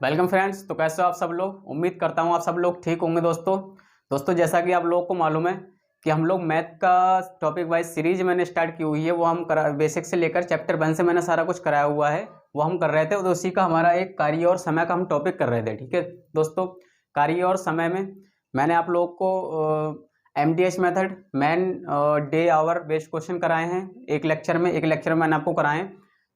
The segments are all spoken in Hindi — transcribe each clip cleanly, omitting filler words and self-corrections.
Welcome friends. तो कैसे हो आप सब लोग? उम्मीद करता हूँ आप सब लोग ठीक होंगे। दोस्तों जैसा कि आप लोगों को मालूम है कि हम लोग मैथ का टॉपिक वाइज सीरीज मैंने स्टार्ट की हुई है। वो हम बेसिक से लेकर चैप्टर 1 से मैंने सारा कुछ कराया हुआ है, वो हम कर रहे थे। तो उसी का हमारा एक कार्य और समय का हम टॉपिक कर रहे थे। ठीक है दोस्तों, कार्य और समय में मैंने आप लोगों को MDH method, man day hour based question कराए हैं एक लेक्चर में मैंने आपको कराए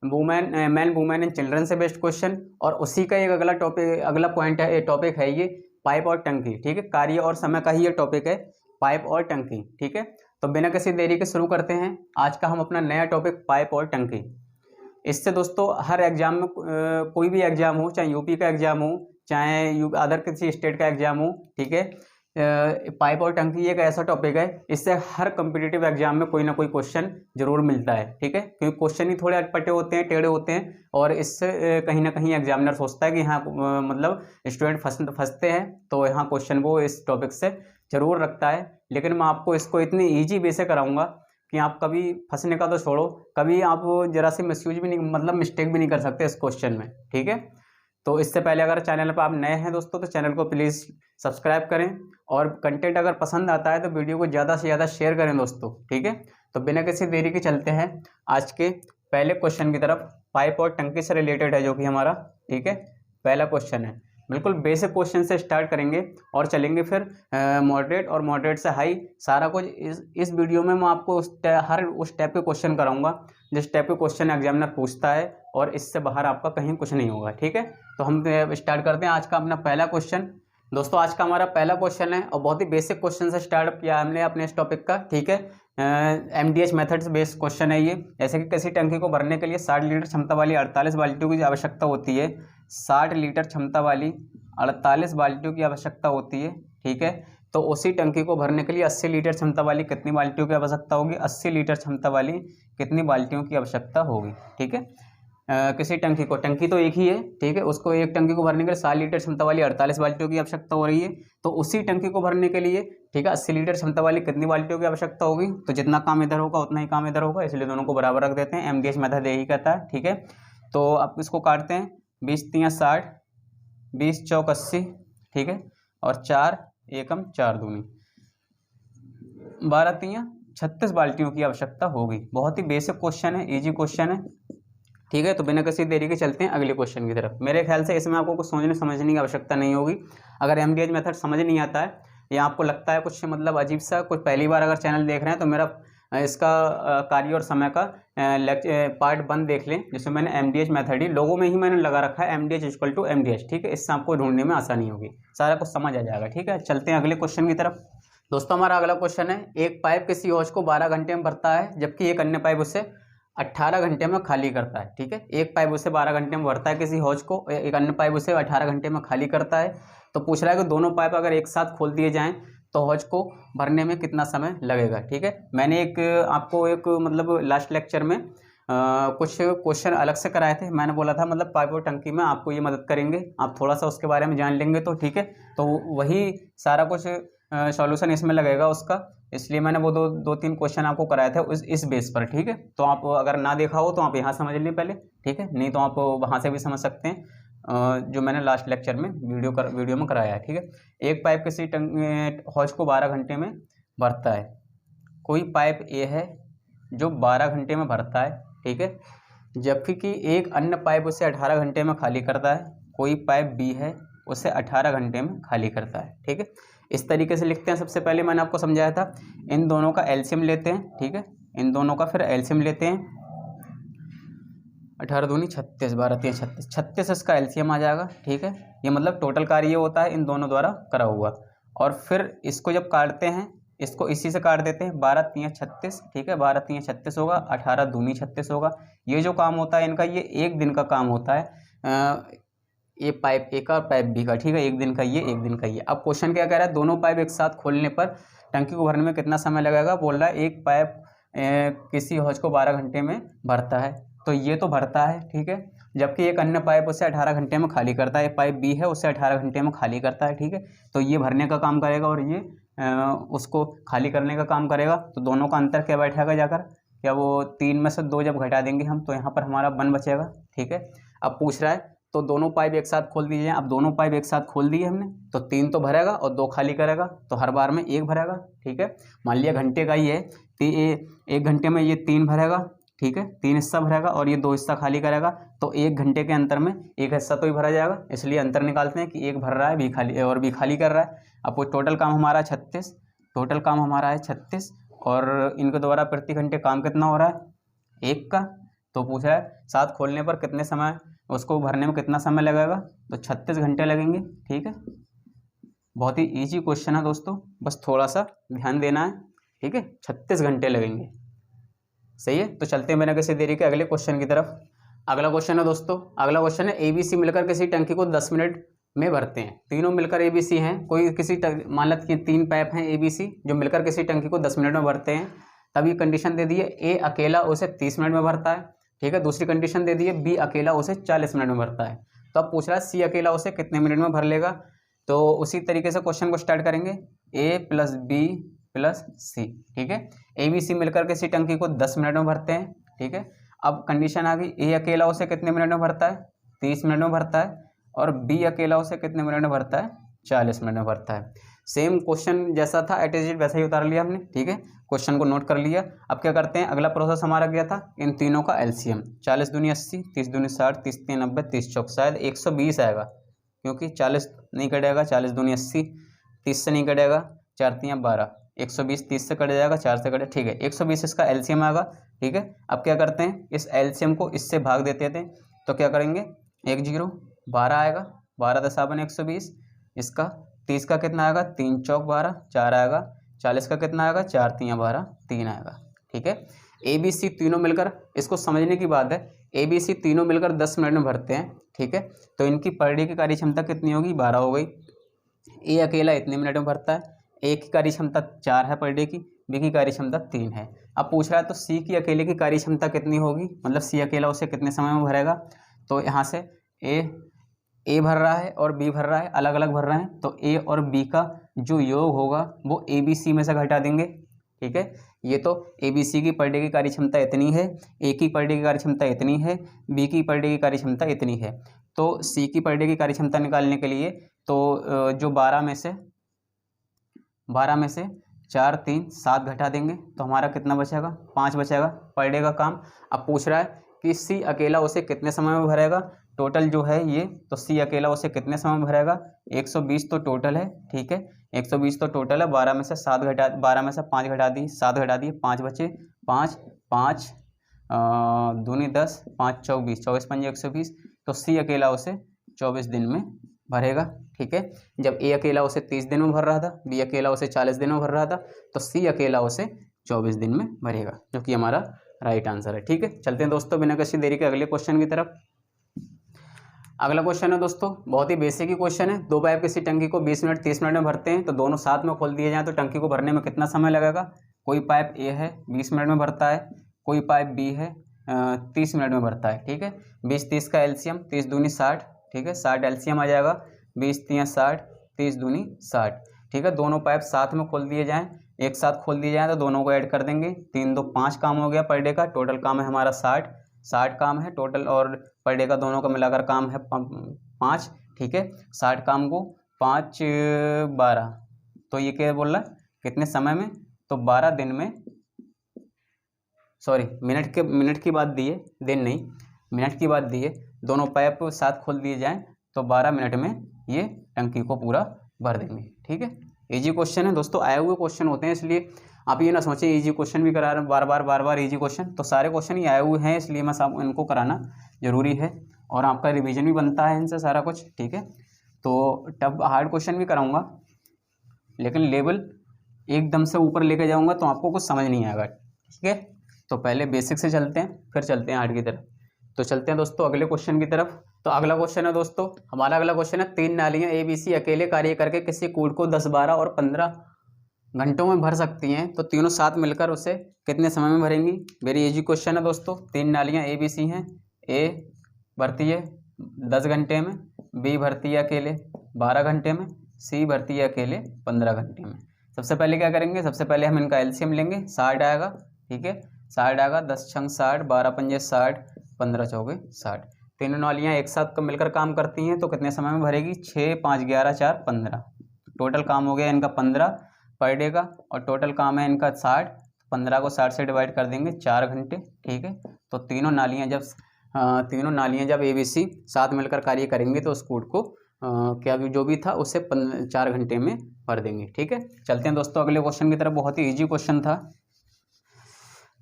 मैन वुमेन एंड चिल्ड्रन से बेस्ड क्वेश्चन। और उसी का एक अगला पॉइंट है, टॉपिक है ये पाइप और टंकी। ठीक है, कार्य और समय का ही ये टॉपिक है, पाइप और टंकी। ठीक है, तो बिना किसी देरी के शुरू करते हैं आज का हम अपना नया टॉपिक पाइप और टंकी। इससे दोस्तों हर एग्जाम में कोई भी एग्जाम हो, चाहे यूपी का एग्जाम हो, चाहे अदर किसी स्टेट का एग्जाम हो, ठीक है, पाइप और टंकी एक ऐसा टॉपिक है, इससे हर कम्पिटिटिव एग्जाम में कोई ना कोई क्वेश्चन जरूर मिलता है। ठीक है, क्योंकि क्वेश्चन ही थोड़े अटपटे होते हैं, टेढ़े होते हैं, और इससे कहीं ना कहीं एग्जामिनर सोचता है कि हाँ मतलब स्टूडेंट फंसते हैं, तो यहाँ क्वेश्चन वो इस टॉपिक से जरूर रखता है। लेकिन मैं आपको इसको इतनी ईजी वे से कराऊंगा कि आप कभी फंसने का तो छोड़ो, कभी आप जरा से मिसयूज भी नहीं, मतलब मिस्टेक भी नहीं कर सकते इस क्वेश्चन में। ठीक है, तो इससे पहले अगर चैनल पर आप नए हैं दोस्तों, तो चैनल को प्लीज़ सब्सक्राइब करें, और कंटेंट अगर पसंद आता है तो वीडियो को ज़्यादा से ज़्यादा शेयर करें दोस्तों। ठीक है, तो बिना किसी देरी के चलते हैं आज के पहले क्वेश्चन की तरफ। पाइप और टंकी से रिलेटेड है जो कि हमारा, ठीक है, पहला क्वेश्चन है। बिल्कुल बेसिक क्वेश्चन से स्टार्ट करेंगे और चलेंगे फिर मॉडरेट और मॉडरेट से हाई। सारा कुछ इस वीडियो में मैं आपको हर उस टाइप के क्वेश्चन कराऊंगा जिस टाइप के क्वेश्चन एग्जामिनर पूछता है, और इससे बाहर आपका कहीं कुछ नहीं होगा। ठीक है, तो हम स्टार्ट करते हैं आज का अपना पहला क्वेश्चन। दोस्तों आज का हमारा पहला क्वेश्चन है, और बहुत ही बेसिक क्वेश्चन से स्टार्ट किया हमने अपने इस टॉपिक का। ठीक है, MDH मेथड से बेस्ड क्वेश्चन है ये। जैसे कि किसी टंकी को भरने के लिए 60 लीटर क्षमता वाली 48 बाल्टियों की आवश्यकता होती है। 60 लीटर क्षमता वाली 48 बाल्टियों की आवश्यकता होती है। ठीक है, तो उसी टंकी को भरने के लिए 80 लीटर क्षमता वाली कितनी बाल्टियों की आवश्यकता होगी? 80 लीटर क्षमता वाली कितनी बाल्टियों की आवश्यकता होगी? ठीक है, किसी टंकी को, टंकी तो एक ही है, ठीक है, उसको एक टंकी को भरने के लिए 60 लीटर क्षमता वाली 48 बाल्टियों की आवश्यकता हो रही है। तो उसी टंकी को भरने के लिए, ठीक है, 80 लीटर क्षमता वाली कितनी बाल्टियों की आवश्यकता होगी? तो जितना काम इधर होगा उतना ही काम इधर होगा, इसलिए दोनों को बराबर रख देते हैं। MDH मेथड यही कहता है। ठीक है, तो आप इसको काटते हैं, 20 तियाँ 60, 20 चौक 80, ठीक है, और 4 एकम 4 दूनी 12 तियाँ 36 बाल्टियों की आवश्यकता होगी। बहुत ही बेसिक क्वेश्चन है, इजी क्वेश्चन है। ठीक है, तो बिना किसी देरी के चलते हैं अगले क्वेश्चन की तरफ। मेरे ख्याल से इसमें आपको कुछ सोचने समझने की आवश्यकता नहीं होगी। अगर MDH मेथड समझ नहीं आता है या आपको लगता है कुछ मतलब अजीब सा, कुछ पहली बार अगर चैनल देख रहे हैं, तो मेरा इसका कार्य और समय का पार्ट 1 देख लें, जिसमें मैंने MDH मेथड ही लोगों में ही मैंने लगा रखा है, MDH इक्वल टू MDH। ठीक है, इससे आपको ढूंढने में आसानी होगी, सारा कुछ समझ आ जाएगा। ठीक है, चलते हैं अगले क्वेश्चन की तरफ। दोस्तों हमारा अगला क्वेश्चन है, एक पाइप किसी हौज को 12 घंटे में भरता है, जबकि एक अन्य पाइप उसे 18 घंटे में खाली करता है। ठीक है, एक पाइप उसे 12 घंटे में भरता है किसी हौज को, एक अन्य पाइप उसे 18 घंटे में खाली करता है। तो पूछ रहा है कि दोनों पाइप अगर एक साथ खोल दिए जाएं तो हौज को भरने में कितना समय लगेगा। ठीक है, मैंने आपको मतलब लास्ट लेक्चर में कुछ क्वेश्चन अलग से कराए थे। मैंने बोला था मतलब पाइप और टंकी में आपको ये मदद करेंगे, आप थोड़ा सा उसके बारे में जान लेंगे तो ठीक है, तो वही सारा कुछ सॉल्यूशन इसमें लगेगा उसका, इसलिए मैंने वो दो तीन क्वेश्चन आपको कराए थे इस बेस पर। ठीक है, तो आप अगर ना देखा हो तो आप यहाँ समझ लें पहले, ठीक है, नहीं तो आप वहाँ से भी समझ सकते हैं जो मैंने लास्ट लेक्चर में वीडियो में कराया है। ठीक है, एक पाइप किसी हौज को 12 घंटे में भरता है। कोई पाइप ए है जो 12 घंटे में भरता है, ठीक है, जबकि कि एक अन्य पाइप उसे 18 घंटे में खाली करता है। कोई पाइप बी है, उसे 18 घंटे में खाली करता है। ठीक है, इस तरीके से लिखते हैं। सबसे पहले मैंने आपको समझाया था, इन दोनों का एलसीएम लेते हैं। ठीक है, इन दोनों का फिर एलसीएम लेते हैं। 18 दूनी 36, 12 तियाँ 36, 36 इसका एलसीएम आ जाएगा। ठीक है, ये मतलब टोटल कार्य ये होता है इन दोनों द्वारा करा हुआ। और फिर इसको जब काटते हैं, इसको इसी से काट देते हैं, 12 तियाँ 36, ठीक है, 12 तियाँ 36 होगा, 18 दूनी 36 होगा। ये जो काम होता है इनका, ये एक दिन का काम होता है, ये पाइप ए का और पाइप बी का। ठीक है, एक दिन का ये, एक दिन का ये। अब क्वेश्चन क्या कह रहा है, दोनों पाइप एक साथ खोलने पर टंकी को भरने में कितना समय लगेगा? बोल रहा है एक पाइप किसी हौज को 12 घंटे में भरता है, तो ये तो भरता है, ठीक है, जबकि एक अन्य पाइप उसे 18 घंटे में खाली करता है। पाइप बी है, उसे 18 घंटे में खाली करता है। ठीक है, तो ये भरने का काम करेगा और ये उसको खाली करने का काम करेगा। तो दोनों का अंतर क्या बैठेगा जाकर, क्या वो 3 में से 2 जब घटा देंगे हम, तो यहाँ पर हमारा 1 बचेगा। ठीक है, अब पूछ रहा है तो दोनों पाइप एक साथ खोल दीजिए। अब दोनों पाइप एक साथ खोल दिए हमने, तो 3 तो भरेगा और 2 खाली करेगा, तो हर बार में 1 भरेगा। ठीक है, मान लिया घंटे का ही है, 1 घंटे में ये 3 भरेगा। ठीक है, 3 हिस्सा भरेगा और ये 2 हिस्सा खाली करेगा, तो 1 घंटे के अंतर में 1 हिस्सा तो ही भरा जाएगा, इसलिए अंतर निकालते हैं कि 1 भर रहा है बी खाली और बी खाली कर रहा है। अब वो टोटल काम हमारा है 36, टोटल काम हमारा है 36, और इनके द्वारा प्रति घंटे काम कितना हो रहा है 1 का। तो पूछ रहा है 7 खोलने पर कितने समय, उसको भरने में कितना समय लगेगा, तो 36 घंटे लगेंगे। ठीक है, बहुत ही ईजी क्वेश्चन है दोस्तों, बस थोड़ा सा ध्यान देना है। ठीक है, 36 घंटे लगेंगे। सही है, तो चलते हैं बिना किसी देरी के अगले क्वेश्चन की तरफ। अगला क्वेश्चन है दोस्तों, अगला क्वेश्चन है ABC मिलकर किसी टंकी को 10 मिनट में भरते हैं। तीनों मिलकर ABC हैं, कोई किसी मान लो कि 3 पाइप हैं ABC जो मिलकर किसी टंकी को 10 मिनट में भरते हैं। तब ये कंडीशन दे दी है A अकेला उसे 30 मिनट में भरता है। ठीक है, दूसरी कंडीशन दे दी है B अकेला उसे 40 मिनट में भरता है। तो अब पूछ रहा है C अकेला उसे कितने मिनट में भर लेगा। तो उसी तरीके से क्वेश्चन को स्टार्ट करेंगे, A + B + C। ठीक है, ABC मिलकर किसी टंकी को 10 मिनट में भरते हैं। ठीक है, अब कंडीशन आ गई, A अकेला उसे कितने मिनट में भरता है 30 मिनट में भरता है, और B अकेला उसे कितने मिनट में भरता है 40 मिनट में भरता है। सेम क्वेश्चन जैसा था एट इज इट वैसा ही उतार लिया हमने। ठीक है, क्वेश्चन को नोट कर लिया। अब क्या करते हैं, अगला प्रोसेस हमारा गया था इन तीनों का LCM, 40 दूनी 80, 30 दूनी 60, 30 तीन 90, 30 चौक शायद 120 आएगा, क्योंकि 40 नहीं कटेगा, 40 दूनी 80, 30 से नहीं कटेगा, 4 तीन 12, 120 30 से कट जाएगा, 4 से कटे। ठीक है, 120 इसका LCM आएगा। ठीक है, अब क्या करते हैं, इस LCM को इससे भाग देते थे, तो क्या करेंगे 1 0 12 आएगा, 12 दशावन 120, इसका 30 का कितना आएगा 3 चौक 12, 4 आएगा, 40 का कितना आएगा 4 तीन 12, 3 आएगा। ठीक है, ABC तीनों मिलकर, इसको समझने की बात है, ABC तीनों मिलकर 10 मिनट में भरते हैं। ठीक है, तो इनकी पर डे की कार्य क्षमता कितनी होगी 12 हो गई। A अकेला इतने मिनट में भरता है, A की कार्य क्षमता 4 है पर डे की, B की कार्य क्षमता 3 है। अब पूछ रहा है तो C की अकेले की कार्य क्षमता कितनी होगी, मतलब C अकेला उसे कितने समय में भरेगा। तो यहाँ से A भर रहा है और B भर रहा है, अलग अलग भर रहे हैं, तो A और B का जो योग होगा वो ABC में से घटा देंगे। ठीक है, ये तो ABC की पर डे की कार्य क्षमता इतनी है, A की पर डे की कार्य क्षमता इतनी है, B की पर डे की कार्य क्षमता इतनी है। तो C की पर डे की कार्य क्षमता निकालने के लिए तो जो 12 में से 4 3 7 घटा देंगे, तो हमारा कितना बचेगा 5 बचेगा पर डे का काम। अब पूछ रहा है कि C अकेला उसे कितने समय में भरेगा, टोटल जो है ये, तो C अकेला उसे कितने समय में भरेगा 120 तो टोटल है। ठीक है, 120 तो टोटल है, 12 में से 12 में से 5 घटा दी, 7 घटा दिए, 5 बचे, 5 5 दूनी 10, 5 चौक 20, 24 पंजे 120, तो C अकेला उसे 24 दिन में भरेगा। ठीक है, जब A अकेला उसे 30 दिन में भर रहा था, B अकेला उसे 40 दिन में भर रहा था, तो C अकेला उसे 24 दिन में भरेगा, जो कि हमारा राइट आंसर है। ठीक है, चलते हैं दोस्तों बिना किसी देरी के अगले क्वेश्चन की तरफ। अगला क्वेश्चन है दोस्तों, बहुत ही बेसिक ही क्वेश्चन है। 2 पाइप किसी टंकी को 20 मिनट 30 मिनट में भरते हैं, तो दोनों साथ में खोल दिए जाएं तो टंकी को भरने में कितना समय लगेगा। कोई पाइप A है 20 मिनट में भरता है, कोई पाइप B है 30 मिनट में भरता है। ठीक है, 20 30 का LCM, 30 दूनी 60। ठीक है, 60 LCM आ जाएगा, 20 3 60, 30 दूनी 60। ठीक है, दोनों पाइप साथ में खोल दिए जाएँ, एक साथ खोल दिए जाएँ तो दोनों को ऐड कर देंगे, 3 2 5 काम हो गया पर डे का, टोटल काम है हमारा 60 काम है टोटल, और पर डे का दोनों का मिलाकर काम है 5। ठीक है, 60 काम को 5 12, तो ये क्या बोल रहा है कितने समय में, तो 12 दिन में, सॉरी मिनट की बात दी है, दिन नहीं मिनट की बात दी है। दोनों पाइप साथ खोल दिए जाएं तो 12 मिनट में ये टंकी को पूरा भर देंगे। ठीक है, इजी क्वेश्चन है दोस्तों, आए हुए क्वेश्चन होते हैं, इसलिए आप ये ना सोचें इजी क्वेश्चन भी करा रहे हैं बार बार इजी क्वेश्चन, तो सारे क्वेश्चन ही आए हुए हैं, इसलिए मैं सब इनको कराना जरूरी है, और आपका रिवीजन भी बनता है इनसे सारा कुछ। ठीक है, तो टफ हार्ड क्वेश्चन भी कराऊंगा, लेकिन लेवल एकदम से ऊपर लेके जाऊंगा तो आपको कुछ समझ नहीं आएगा। ठीक है, तो पहले बेसिक से चलते हैं, फिर चलते हैं हार्ड की तरफ। तो चलते हैं दोस्तों अगले क्वेश्चन की तरफ। तो अगला क्वेश्चन है दोस्तों, हमारा अगला क्वेश्चन है, 3 नालियाँ ABC अकेले कार्य करके किसी कूड़ को 10 12 और 15 घंटों में भर सकती हैं, तो तीनों साथ मिलकर उसे कितने समय में भरेंगी। वेरी इजी क्वेश्चन है दोस्तों। 3 नालियाँ ABC हैं, A भरती है 10 घंटे में, B भरती है अकेले 12 घंटे में, C भरती है अकेले 15 घंटे में। सबसे पहले क्या करेंगे, सबसे पहले हम इनका LCM लेंगे, 60 आएगा। ठीक है, 60 आएगा, 10 छंग 60, 12 पंजे 60, 15 चौके 60। तीनों नालियाँ एक साथ मिलकर काम करती हैं तो कितने समय में भरेगी? 6, 5, 11, 4, 15। टोटल काम हो गया इनका 15 पर डे का, और टोटल काम है इनका 60। 15 को 60 से डिवाइड कर देंगे, 4 घंटे। ठीक है, तो तीनों नालियाँ जब ABC साथ मिलकर कार्य करेंगे तो उस कूट को क्या भी जो भी था उससे 4 घंटे में भर देंगे। ठीक है, चलते हैं दोस्तों अगले क्वेश्चन की तरफ। बहुत ही ईजी क्वेश्चन था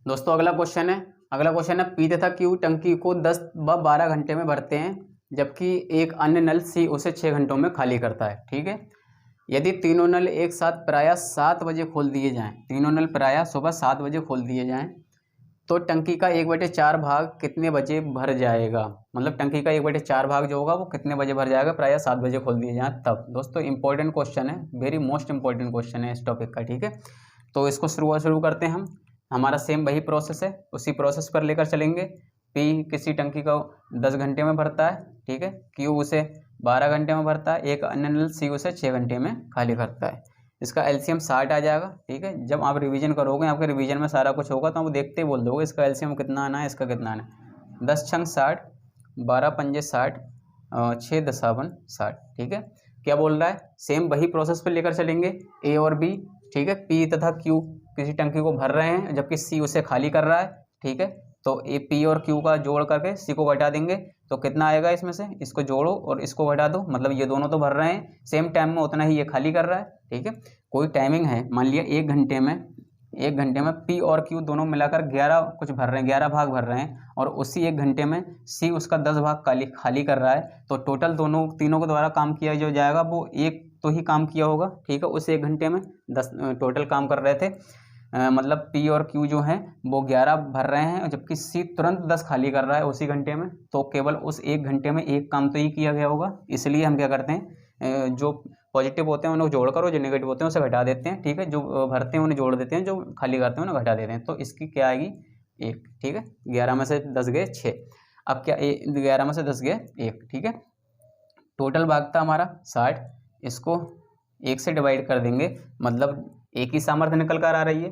दोस्तों। अगला क्वेश्चन है पी तथा क्यू टंकी को 10 व 12 घंटे में भरते हैं, जबकि एक अन्य नल सी उसे 6 घंटों में खाली करता है। ठीक है, यदि तीनों नल एक साथ प्रायः 7 बजे खोल दिए जाएं, तीनों नल प्रायः सुबह 7 बजे खोल दिए जाएं, तो टंकी का 1/4 भाग कितने बजे भर जाएगा? मतलब टंकी का 1/4 भाग जो होगा वो कितने बजे भर जाएगा? प्रायः 7 बजे खोल दिए जाएं तब। दोस्तों इंपॉर्टेंट क्वेश्चन है, वेरी मोस्ट इंपॉर्टेंट क्वेश्चन है इस टॉपिक का। ठीक है, तो इसको शुरू करते हैं हम। हमारा सेम वही प्रोसेस है, उसी प्रोसेस पर लेकर चलेंगे। पी किसी टंकी को 10 घंटे में भरता है। ठीक है, क्यू उसे 12 घंटे में भरता है, एक अन्य नल सी उसे 6 घंटे में खाली करता है। इसका एलसीएम 60 आ जाएगा। ठीक है, जब आप रिवीजन करोगे आपके रिवीजन में सारा कुछ होगा तो आप देखते ही बोल दोगे इसका एलसीएम कितना आना है, इसका कितना आना है। 10 छंग 60, 12 पंजे 60, 6 दसावन 60। ठीक है, क्या बोल रहा है? सेम वही प्रोसेस पर लेकर चलेंगे, ए और बी। ठीक है, पी तथा क्यू किसी टंकी को भर रहे हैं जबकि सी उसे खाली कर रहा है। ठीक है, तो ए पी और क्यू का जोड़ करके सी को घटा देंगे तो कितना आएगा? इसमें से इसको जोड़ो और इसको घटा दो, मतलब ये दोनों तो भर रहे हैं सेम टाइम में, उतना ही ये खाली कर रहा है। ठीक है, कोई टाइमिंग है, मान लिया एक घंटे में पी और क्यू दोनों मिलाकर 11 कुछ भर रहे हैं, 11 भाग भर रहे हैं, और उसी एक घंटे में सी उसका 10 भाग खाली कर रहा है। तो टोटल तीनों के द्वारा काम किया जो जाएगा वो एक तो ही काम किया होगा। ठीक है, उस एक घंटे में 10 टोटल काम कर रहे थे। मतलब पी और क्यू जो हैं वो 11 भर रहे हैं, जबकि सी तुरंत 10 खाली कर रहा है उसी घंटे में। तो केवल उस एक घंटे में एक काम तो ही किया गया होगा। इसलिए हम क्या करते हैं, जो पॉजिटिव होते हैं उन्हें जोड़कर और जो नेगेटिव होते हैं उसे घटा देते हैं। ठीक है, जो भरते हैं उन्हें जोड़ देते हैं, जो खाली करते हैं उन्हें घटा देते हैं। तो इसकी क्या आएगी? 1। ठीक है, 11 में से 10 गए 6। अब क्या 11 में से 10 गए 1। ठीक है, टोटल भाग था हमारा 60, इसको 1 से डिवाइड कर देंगे, मतलब एक ही सामर्थ्य निकल कर आ रही है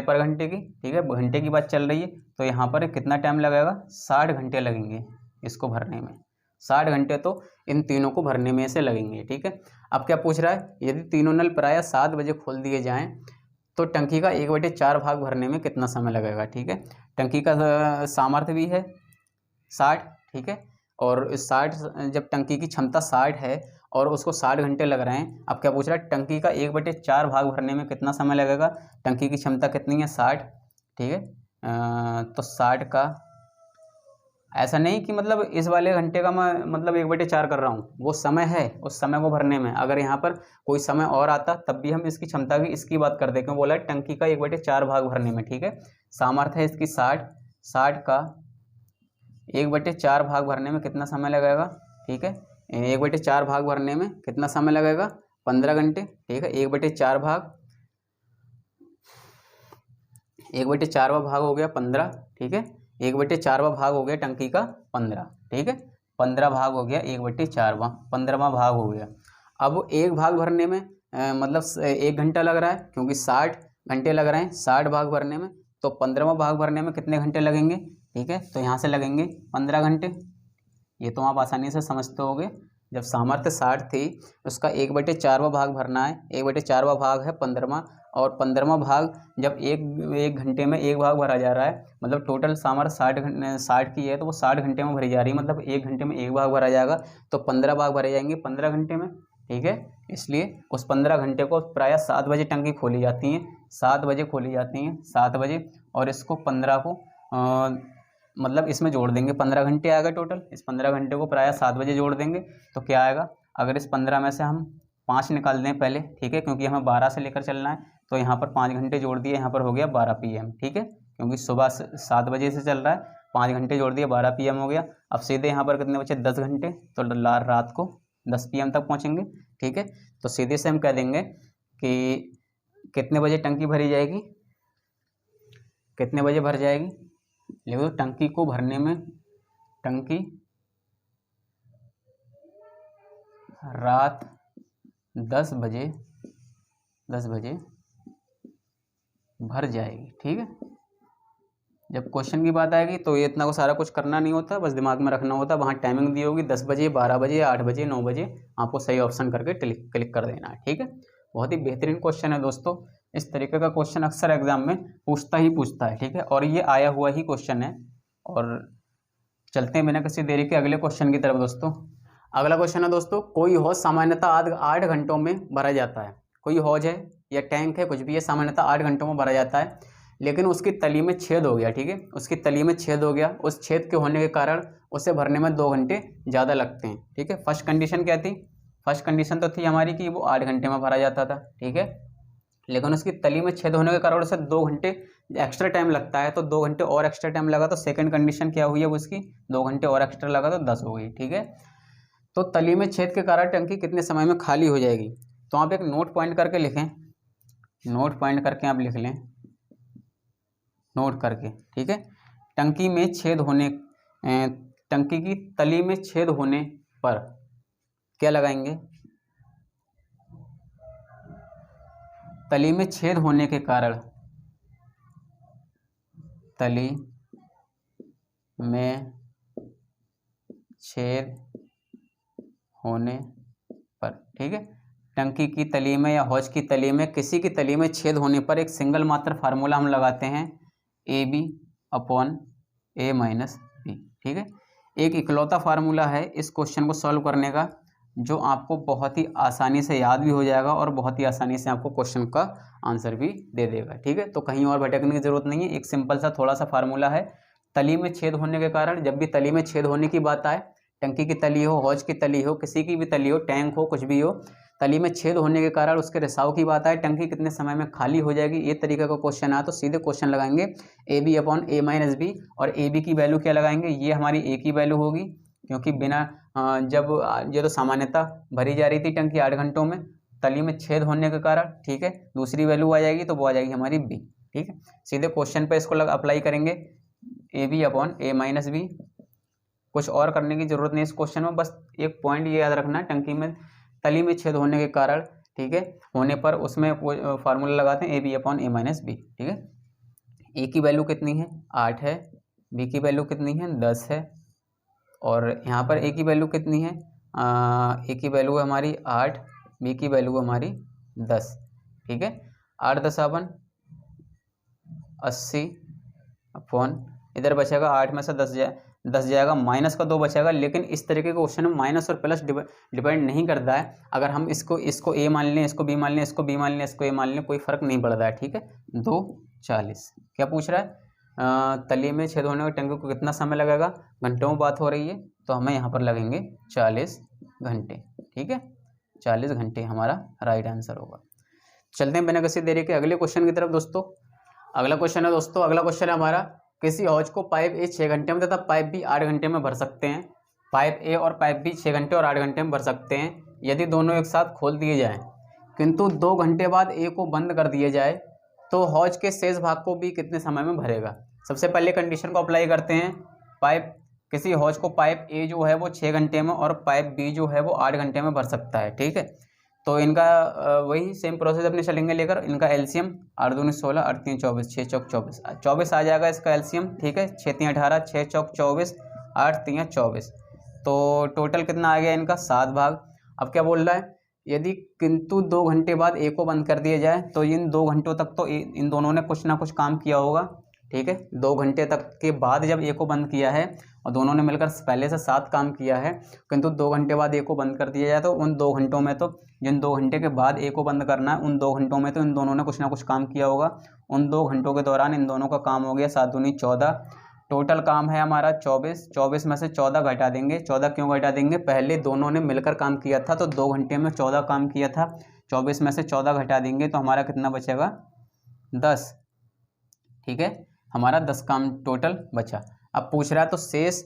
पर घंटे की। ठीक है, घंटे की बात चल रही है, तो यहाँ पर कितना टाइम लगेगा? 60 घंटे लगेंगे इसको भरने में। 60 घंटे तो इन तीनों को भरने में से लगेंगे। ठीक है, अब क्या पूछ रहा है? यदि तीनों नल प्रायः 7 बजे खोल दिए जाएं तो टंकी का 1/4 भाग भरने में कितना समय लगेगा? ठीक है, टंकी का सामर्थ्य भी है 60। ठीक है, और 60 जब टंकी की क्षमता 60 है और उसको 60 घंटे लग रहे हैं। अब क्या पूछ रहा है? टंकी का 1/4 भाग भरने में कितना समय लगेगा? टंकी की क्षमता कितनी है? 60। ठीक है, तो 60 का ऐसा नहीं कि मतलब इस वाले घंटे का मैं मतलब 1/4 कर रहा हूँ, वो समय है उस समय को भरने में। अगर यहाँ पर कोई समय और आता तब भी हम इसकी क्षमता की इसकी बात करते हैं, क्यों बोला है? टंकी का 1/4 भाग भरने में। ठीक है, सामर्थ्य है इसकी 60, 60 का 1/4 भाग भरने में कितना समय लगेगा? ठीक है, 1/4 भाग भरने में कितना समय लगेगा? 15 घंटे। ठीक है, 1/4 भाग हो गया 15। ठीक है, 1/4 भाग हो गया टंकी का 15। ठीक है, 15 भाग हो गया 1/4, 15वां भाग हो गया। अब एक भाग भरने में मतलब 1 घंटा लग रहा है, क्योंकि 60 घंटे लग रहे हैं 60 भाग भरने में, तो 15वां भाग भरने में कितने घंटे लगेंगे? ठीक है, तो यहाँ से लगेंगे 15 घंटे। ये तो आप आसानी से समझते होगे। जब सामर्थ्य 60 थी उसका 1/4 भाग भरना है, 1/4 भाग है 15वां, और 15वां भाग जब एक घंटे में एक भाग भरा जा रहा है, मतलब टोटल सामर्थ्य 60 की है तो वो 60 घंटे में भरी जा रही है, मतलब एक घंटे में एक भाग भरा जाएगा, तो 15 भाग भरे जाएंगे 15 घंटे में। ठीक है, इसलिए उस 15 घंटे को प्रायः 7 बजे टंकी खोली जाती हैं, 7 बजे खोली जाती हैं, 7 बजे, और इसको 15 को मतलब इसमें जोड़ देंगे, 15 घंटे आएगा टोटल। इस 15 घंटे को प्रायः 7 बजे जोड़ देंगे तो क्या आएगा? अगर इस 15 में से हम 5 निकाल दें पहले, ठीक है, क्योंकि हमें 12 से लेकर चलना है, तो यहाँ पर 5 घंटे जोड़ दिए, यहाँ पर हो गया 12 PM। ठीक है, क्योंकि सुबह 7 बजे से चल रहा है, 5 घंटे जोड़ दिए 12 PM हो गया। अब सीधे यहाँ पर कितने बचे? 10 घंटे, तो रात को 10 PM तक पहुँचेंगे। ठीक है, तो सीधे से हम कह देंगे कि कितने बजे टंकी भरी जाएगी, कितने बजे भर जाएगी? लिखो, टंकी को भरने में, टंकी रात 10 बजे भर जाएगी। ठीक है, जब क्वेश्चन की बात आएगी तो ये इतना को सारा कुछ करना नहीं होता, बस दिमाग में रखना होता है। वहाँ टाइमिंग दी होगी 10 बजे, 12 बजे, 8 बजे, 9 बजे, आपको सही ऑप्शन करके क्लिक कर देना है। ठीक है, बहुत ही बेहतरीन क्वेश्चन है दोस्तों। इस तरीके का क्वेश्चन अक्सर एग्जाम में पूछता है। ठीक है, और ये आया हुआ ही क्वेश्चन है। और चलते हैं बिना किसी देरी के अगले क्वेश्चन की तरफ दोस्तों। अगला क्वेश्चन है दोस्तों, कोई हौज सामान्यतः 8 घंटों में भरा जाता है। कोई हौज है या टैंक है, कुछ भी है, सामान्यतः 8 घंटों में भरा जाता है, लेकिन उसकी तली में छेद हो गया। ठीक है, उसकी तली में छेद हो गया। उस छेद के होने के कारण उसे भरने में 2 घंटे ज़्यादा लगते हैं। ठीक है, फर्स्ट कंडीशन क्या थी? फर्स्ट कंडीशन तो थी हमारी कि वो 8 घंटे में भरा जाता था। ठीक है, लेकिन उसकी तली में छेद होने के कारण उसे 2 घंटे एक्स्ट्रा टाइम लगता है, तो 2 घंटे और एक्स्ट्रा टाइम लगा, तो सेकंड कंडीशन क्या हुई है उसकी? 2 घंटे और एक्स्ट्रा लगा तो 10 हो गई। ठीक है, तो तली में छेद के कारण टंकी कितने समय में खाली हो जाएगी? तो आप एक नोट पॉइंट करके लिखें, नोट पॉइंट करके आप लिख लें, नोट करके। ठीक है, टंकी में छेद होने, टंकी की तली में छेद होने पर क्या लगाएंगे? तली में छेद होने के कारण, तली में छेद होने पर। ठीक है, टंकी की तली में या हौज की तली में, किसी की तली में छेद होने पर एक सिंगल मात्र फार्मूला हम लगाते हैं, AB upon A minus B। ठीक है, एक इकलौता फार्मूला है इस क्वेश्चन को सॉल्व करने का, जो आपको बहुत ही आसानी से याद भी हो जाएगा और बहुत ही आसानी से आपको क्वेश्चन का आंसर भी दे देगा। ठीक है, तो कहीं और भटकने की जरूरत नहीं है। एक सिंपल सा थोड़ा सा फार्मूला है, तली में छेद होने के कारण, जब भी तली में छेद होने की बात आए, टंकी की तली हो, हौज की तली हो, किसी की भी तली हो, टैंक हो, कुछ भी हो, तली में छेद होने के कारण उसके रिसाव की बात आए, टंकी कितने समय में खाली हो जाएगी, ये तरीके का क्वेश्चन आया तो सीधे क्वेश्चन लगाएंगे AB upon A minus B। और AB की वैल्यू क्या लगाएंगे? ये हमारी A की वैल्यू होगी, क्योंकि बिना जब ये तो सामान्यतः भरी जा रही थी टंकी 8 घंटों में, तली में छेद होने के कारण। ठीक है, दूसरी वैल्यू आ जाएगी तो वो आ जाएगी हमारी B। ठीक है, सीधे क्वेश्चन पे इसको अप्लाई करेंगे, AB upon A minus B। कुछ और करने की जरूरत नहीं इस क्वेश्चन में, बस एक पॉइंट ये याद रखना, टंकी में तली में छेद होने के कारण, ठीक है, होने पर उसमें फार्मूला लगाते हैं AB upon A minus B। ठीक है, A की वैल्यू कितनी है? 8 है, B की वैल्यू कितनी है? 10 है, और यहाँ पर A की वैल्यू कितनी है? A की वैल्यू है हमारी 8, B की वैल्यू है हमारी 10। ठीक है, 8 10 80 अपॉन, इधर बचेगा 8 में से 10 जाएगा, माइनस का 2 बचेगा। लेकिन इस तरीके के क्वेश्चन में माइनस और प्लस डिपेंड नहीं करता है। अगर हम इसको A मान लें, इसको B मान लें, इसको B मान लें, इसको A मान लें, कोई फर्क नहीं पड़ता है। ठीक है, 2 40 क्या पूछ रहा है? तली में छेद होने के टंकी को कितना समय लगेगा? घंटों में बात हो रही है, तो हमें यहाँ पर लगेंगे 40 घंटे। ठीक है, 40 घंटे हमारा राइट आंसर होगा। चलते हैं बिना किसी देरी के अगले क्वेश्चन की तरफ दोस्तों। अगला क्वेश्चन है दोस्तों, अगला क्वेश्चन है हमारा, किसी हौज को पाइप A 6 घंटे में तथा पाइप B 8 घंटे में भर सकते हैं। पाइप A और पाइप B 6 घंटे और 8 घंटे में भर सकते हैं यदि दोनों एक साथ खोल दिए जाएं, किंतु 2 घंटे बाद A को बंद कर दिया जाए, तो हौज के शेष भाग को B कितने समय में भरेगा? सबसे पहले कंडीशन को अप्लाई करते हैं। पाइप, किसी हौज को पाइप A जो है वो 6 घंटे में और पाइप B जो है वो 8 घंटे में भर सकता है। ठीक है, तो इनका वही सेम प्रोसेस अपने चलेंगे लेकर। इनका एलसीएम 8 दूनी 16, 8 3 24, 6 चौक 24, 24 आ जाएगा इसका एलसीएम। ठीक है, 6 3 18, 6 चौक 24, 8 3 24, तो टोटल कितना आ गया इनका? 7 भाग। अब क्या बोल रहा है? यदि किंतु 2 घंटे बाद A को बंद कर दिया जाए, तो इन 2 घंटों तक तो इन दोनों ने कुछ ना कुछ काम किया होगा। ठीक है, 2 घंटे तक के बाद जब A को बंद किया है और दोनों ने मिलकर पहले से 7 काम किया है, किंतु 2 घंटे बाद A को बंद कर दिया जाए, तो उन 2 घंटों में, तो जिन 2 घंटे के बाद A को बंद करना है, उन 2 घंटों में तो इन दोनों ने कुछ ना कुछ काम किया होगा। उन 2 घंटों के दौरान इन दोनों का काम हो गया 7 दूनी 14, टोटल काम है हमारा 24। 24 में से 14 घटा देंगे। 14 क्यों घटा देंगे? पहले दोनों ने मिलकर काम किया था, तो 2 घंटे में 14 काम किया था। 24 में से 14 घटा देंगे तो हमारा कितना बचेगा? 10। ठीक है, हमारा 10 काम टोटल बचा। अब पूछ रहा है तो शेष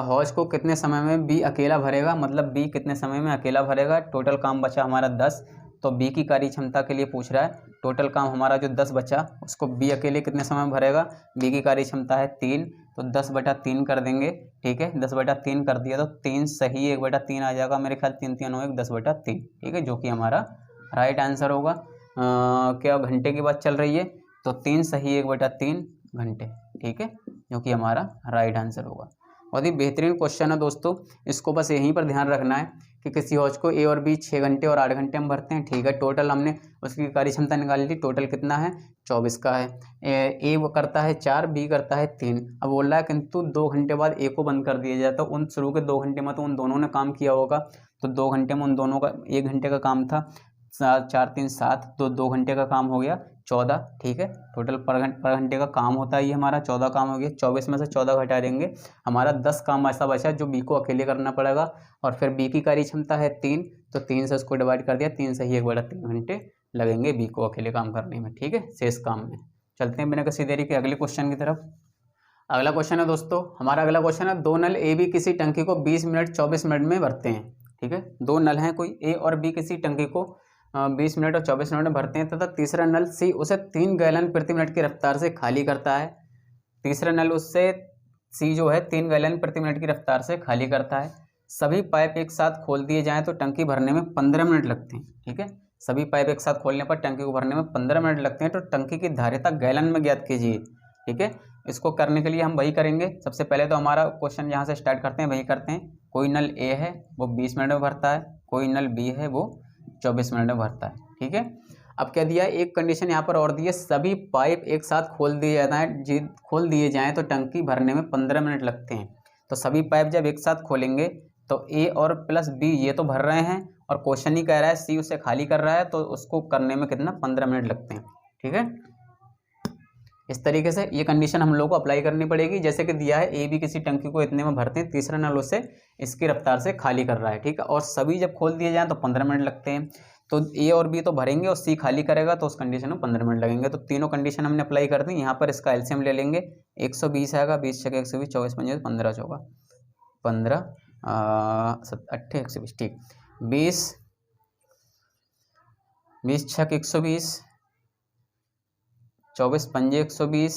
हौज को कितने समय में B अकेला भरेगा, मतलब B कितने समय में अकेला भरेगा। टोटल काम बचा हमारा 10, तो B की कार्य क्षमता के लिए पूछ रहा है। टोटल काम हमारा जो 10 बचा उसको B अकेले कितने समय में भरेगा? B की कार्य क्षमता है 3, तो 10/3 कर देंगे। ठीक है, 10/3 कर दिया तो 3 सही 1/3 आ जाएगा मेरे ख्याल, 3 3 1 10/3। ठीक है, जो कि हमारा राइट आंसर होगा। क्या घंटे की बात चल रही है, तो 3 सही 1/3 घंटे, ठीक है, जो कि हमारा राइट आंसर होगा। बहुत ही बेहतरीन क्वेश्चन है दोस्तों, इसको बस यहीं पर ध्यान रखना है कि किसी हौज को ए और बी 6 घंटे और 8 घंटे हम भरते हैं, ठीक है। टोटल हमने उसकी कार्य क्षमता निकाल ली, टोटल कितना है 24 का है। ए वो करता है 4, बी करता है 3। अब बोल रहा है किंतु 2 घंटे बाद ए को बंद कर दिया जाए, तो उन शुरू के 2 घंटे में तो उन दोनों ने काम किया होगा, तो 2 घंटे में उन दोनों का 1 घंटे का काम था, 4 3 7, तो 2 घंटे का काम हो गया 14, ठीक है। टोटल पर घंटे का काम होता है ये हमारा 14 काम हो गया। 24 में से 14 घटा देंगे, हमारा 10 काम ऐसा बचा जो बी को अकेले करना पड़ेगा। और फिर बी की कार्य क्षमता है 3, तो 3 से उसको डिवाइड कर दिया, 3 से ही 1/3 घंटे लगेंगे बी को अकेले काम करने में, ठीक है, शेष काम में। चलते हैं बिना किसी देरी के अगले क्वेश्चन की तरफ। अगला क्वेश्चन है दोस्तों, हमारा अगला क्वेश्चन है, 2 नल ए बी किसी टंकी को 20 मिनट 24 मिनट में भरते हैं, ठीक है। 2 नल हैं कोई, ए और बी किसी टंकी को 20 मिनट और 24 मिनट में भरते हैं, तथा तीसरा नल सी उसे 3 गैलन प्रति मिनट की रफ्तार से खाली करता है। तीसरा नल उससे सी जो है 3 गैलन प्रति मिनट की रफ्तार से खाली करता है। सभी पाइप एक साथ खोल दिए जाएं तो टंकी भरने में 15 मिनट लगते हैं, ठीक है। सभी पाइप एक साथ खोलने पर टंकी को भरने में 15 मिनट लगते हैं, तो टंकी की धारिता गैलन में ज्ञात कीजिए, ठीक है। इसको करने के लिए हम वही करेंगे, सबसे पहले तो हमारा क्वेश्चन यहाँ से स्टार्ट करते हैं, वही करते हैं। कोई नल ए है वो 20 मिनट में भरता है, कोई नल बी है वो 24 मिनट में भरता है, ठीक है। अब क्या दिया है, एक कंडीशन यहाँ पर और दी है, सभी पाइप एक साथ खोल दिए जाएँ तो टंकी भरने में 15 मिनट लगते हैं। तो सभी पाइप जब एक साथ खोलेंगे तो ए और प्लस बी ये तो भर रहे हैं, और क्वेश्चन ही कह रहा है सी उसे खाली कर रहा है, तो उसको करने में कितना 15 मिनट लगते हैं, ठीक है। इस तरीके से ये कंडीशन हम लोग को अप्लाई करनी पड़ेगी, जैसे कि दिया है ए बी किसी टंकी को इतने में भरते हैं, तीसरा नल उसे इसकी रफ्तार से खाली कर रहा है, ठीक है। और सभी जब खोल दिए जाएँ तो 15 मिनट लगते हैं, तो ए और बी तो भरेंगे और सी खाली करेगा, तो उस कंडीशन में 15 मिनट लगेंगे। तो तीनों कंडीशन हमने अप्लाई कर दी। यहाँ पर इसका एलसीएम ले लेंगे, 120 आएगा, 20 छके 120, 24 पंजे 15 चौका 15 8 120, ठीक। 20 छक 120, 24 पंजे 120,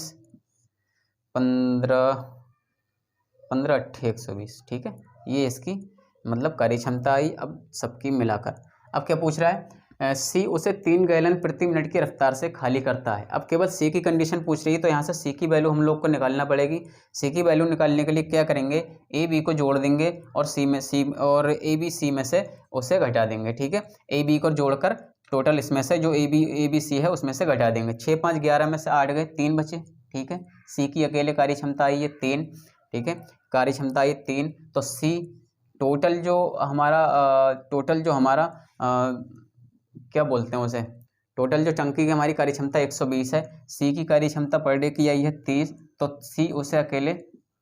15 8 120, ठीक है। ये इसकी मतलब कार्य क्षमता आई अब सबकी मिलाकर। अब क्या पूछ रहा है, सी उसे 3 गैलन प्रति मिनट की रफ्तार से खाली करता है। अब केवल सी की कंडीशन पूछ रही है, तो यहाँ से सी की वैल्यू हम लोग को निकालना पड़ेगी। सी की वैल्यू निकालने के लिए क्या करेंगे, ए बी को जोड़ देंगे और ए बी सी में से उसे घटा देंगे, ठीक है। ए बी को जोड़कर टोटल इसमें से जो ए बी सी है उसमें से घटा देंगे। 6 5 11 में से 8 गए, 3 बचे, ठीक है। सी की अकेले कार्य क्षमता आई है 3, ठीक है, कार्य क्षमता आई 3। तो सी टोटल जो हमारा क्या बोलते हैं उसे, टोटल जो टंकी की हमारी कार्य क्षमता 120 है, सी की कार्य क्षमता पर डे की आई है 30, तो सी उसे अकेले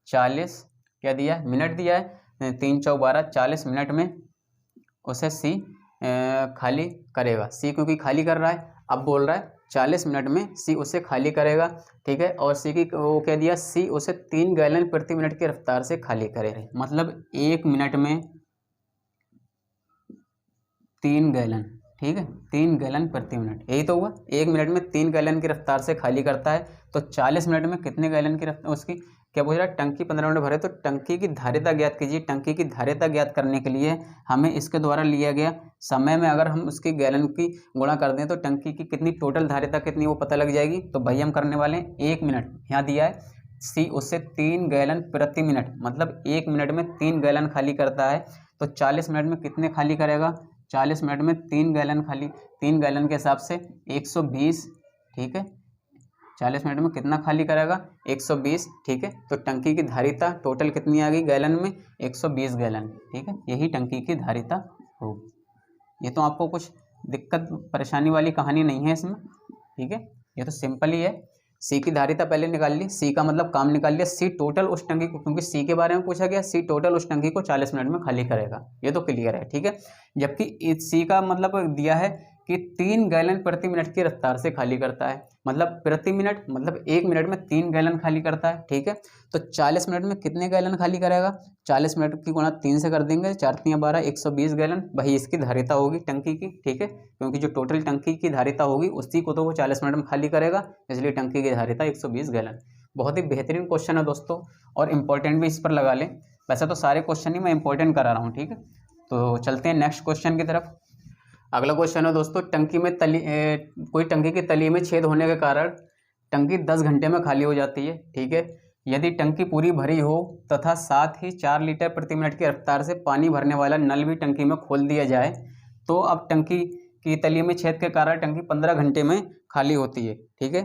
40 क्या दिया है, मिनट दिया है, 3 चौक 12, 40 मिनट में उसे सी खाली करेगा। सी क्योंकि खाली कर रहा है, अब बोल रहा है 40 मिनट में सी उसे खाली करेगा, ठीक है। और सी की वो क्या दिया, सी उसे 3 गैलन प्रति मिनट की रफ्तार से खाली करेगा, मतलब 1 मिनट में 3 गैलन, ठीक है, 3 गैलन प्रति मिनट, यही तो हुआ। 1 मिनट में 3 गैलन की रफ्तार से खाली करता है, तो 40 मिनट में कितने गैलन की रफ्तार उसकी क्या पूछ रहा है, टंकी 15 मिनट भरे, तो टंकी की धारिता ज्ञात कीजिए। टंकी की धारिता ज्ञात करने के लिए हमें इसके द्वारा लिया गया समय में अगर हम उसकी गैलन की गुणा कर दें तो टंकी की कितनी टोटल धारिता कितनी वो पता लग जाएगी। तो भाई हम करने वाले हैं 1 मिनट, यहाँ दिया है सी उससे 3 गैलन प्रति मिनट, मतलब 1 मिनट में 3 गैलन खाली करता है, तो 40 मिनट में कितने खाली करेगा, 40 मिनट में 3 गैलन खाली, 3 गैलन के हिसाब से 120, ठीक है। 40 मिनट में कितना खाली करेगा, 120, ठीक है। तो टंकी की धारिता टोटल कितनी आ गई गैलन में, 120 गैलन, ठीक है। यही टंकी की धारिता होगी। ये तो आपको कुछ दिक्कत परेशानी वाली कहानी नहीं है इसमें, ठीक है, ये तो सिंपल ही है। सी की धारिता पहले निकाल ली, सी का मतलब काम निकाल लिया, सी टोटल उस टंकी को, क्योंकि सी के बारे में पूछा गया, सी टोटल उस टंकी को 40 मिनट में खाली करेगा, ये तो क्लियर है, ठीक है। जबकि सी का मतलब दिया है कि 3 गैलन प्रति मिनट की रफ्तार से खाली करता है, मतलब प्रति मिनट मतलब 1 मिनट में 3 गैलन खाली करता है, ठीक है। तो 40 मिनट में कितने गैलन खाली करेगा, 40 मिनट की गुणा 3 से कर देंगे, 4 3 12, 120 गैलन, वही इसकी धारिता होगी टंकी की, ठीक है। क्योंकि जो टोटल टंकी की धारिता होगी उसी को तो वो 40 मिनट में खाली करेगा, इसलिए टंकी की धारिता 120 गैलन। बहुत ही बेहतरीन क्वेश्चन है दोस्तों, और इम्पोर्टेंट भी इस पर लगा लें। वैसे तो सारे क्वेश्चन ही मैं इंपॉर्टेंट करा रहा हूँ, ठीक है। तो चलते हैं नेक्स्ट क्वेश्चन की तरफ। अगला क्वेश्चन है दोस्तों, कोई टंकी की तली में छेद होने के कारण टंकी 10 घंटे में खाली हो जाती है। ठीक है, यदि टंकी पूरी भरी हो तथा साथ ही 4 लीटर प्रति मिनट की रफ्तार से पानी भरने वाला नल भी टंकी में खोल दिया जाए तो अब टंकी की तली में छेद के कारण टंकी 15 घंटे में खाली होती है। ठीक है,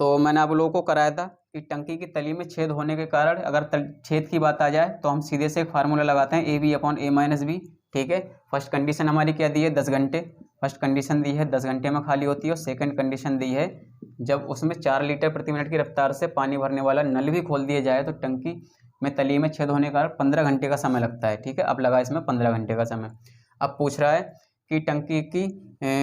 तो मैंने आप लोगों को कराया था कि टंकी की तली में छेद होने के कारण अगर छेद की बात आ जाए तो हम सीधे से एक फार्मूला लगाते हैं AB/A-B। ठीक है, फर्स्ट कंडीशन हमारी क्या दी है, 10 घंटे। फर्स्ट कंडीशन दी है 10 घंटे में खाली होती है, और सेकंड कंडीशन दी है जब उसमें 4 लीटर प्रति मिनट की रफ्तार से पानी भरने वाला नल भी खोल दिया जाए तो टंकी में तली में छेद होने के कारण 15 घंटे का समय लगता है। ठीक है, अब लगा इसमें 15 घंटे का समय। अब पूछ रहा है कि टंकी की